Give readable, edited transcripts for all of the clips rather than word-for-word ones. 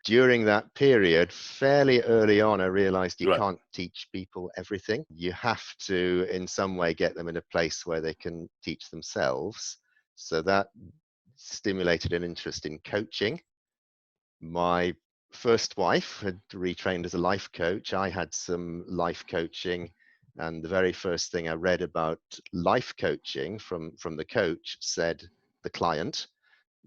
during that period, fairly early on, I realized you Right. can't teach people everything. You have to, in some way, get them in a place where they can teach themselves. So that stimulated an interest in coaching. My first wife had retrained as a life coach. I had some life coaching, and the very first thing I read about life coaching from the coach said the client,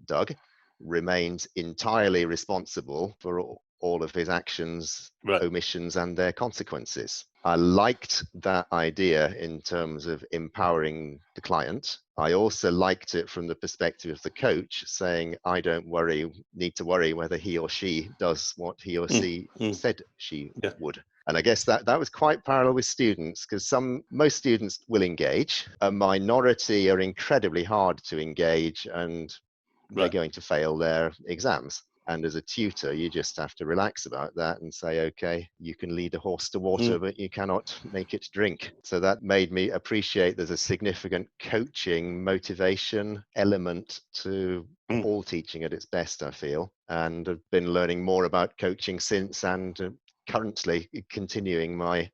Doug, remains entirely responsible for all of his actions, Right. omissions, and their consequences. I liked that idea in terms of empowering the client. I also liked it from the perspective of the coach, saying, I don't need to worry whether he or she does what he or she said she would. And I guess that was quite parallel with students, because most students will engage. A minority are incredibly hard to engage, and they're going to fail their exams. And as a tutor, you just have to relax about that and say, okay, you can lead a horse to water, but you cannot make it drink. So that made me appreciate there's a significant coaching motivation element to all teaching at its best, I feel. And I've been learning more about coaching since, and currently continuing my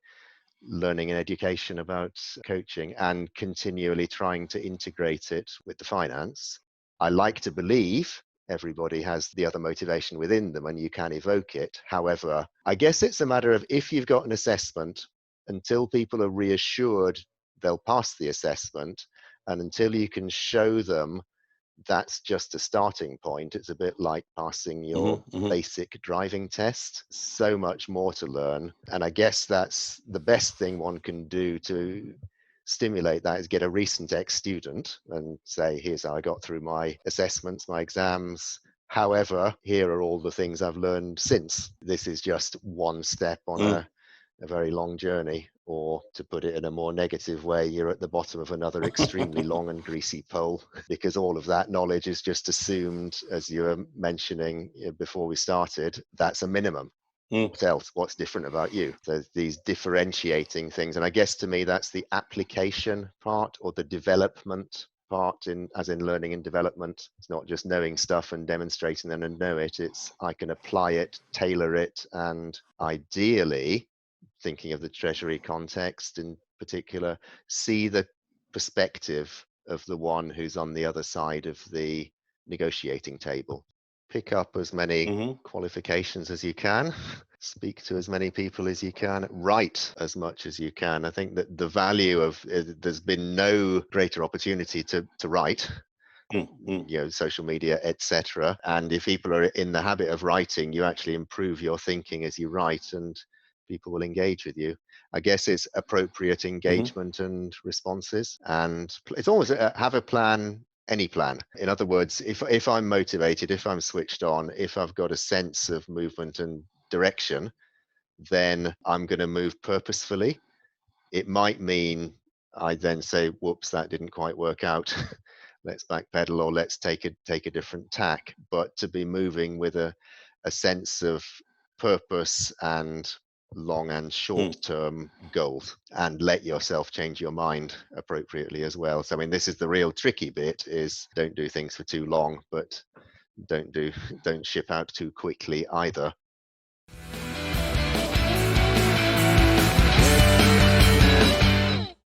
learning and education about coaching and continually trying to integrate it with the finance. I like to believe everybody has the other motivation within them and you can evoke it. However, I guess it's a matter of, if you've got an assessment, until people are reassured they'll pass the assessment, and until you can show them that's just a starting point, it's a bit like passing your basic driving test. So much more to learn. And I guess that's the best thing one can do to stimulate that, is get a recent ex-student and say, here's how I got through my assessments, my exams. However, here are all the things I've learned since. This is just one step on a very long journey. Or to put it in a more negative way, you're at the bottom of another extremely long and greasy pole, because all of that knowledge is just assumed, as you were mentioning before we started, that's a minimum. What else? What's different about you? So these differentiating things. And I guess to me, that's the application part, or the development part, as in learning and development. It's not just knowing stuff and demonstrating them and know it. It's I can apply it, tailor it, and ideally, thinking of the Treasury context in particular, see the perspective of the one who's on the other side of the negotiating table. Pick up as many qualifications as you can, speak to as many people as you can, write as much as you can. I think that the value of there's been no greater opportunity to write, social media, etc. And if people are in the habit of writing, you actually improve your thinking as you write, and people will engage with you. I guess it's appropriate engagement and responses, and it's always have a plan, any plan. In other words, if I'm motivated, if I'm switched on, if I've got a sense of movement and direction, then I'm going to move purposefully. It might mean I then say, whoops, that didn't quite work out. Let's backpedal, or let's take a different tack. But to be moving with a sense of purpose and long and short term goals, and let yourself change your mind appropriately as well. So I mean, this is the real tricky bit, is don't do things for too long, but don't ship out too quickly either.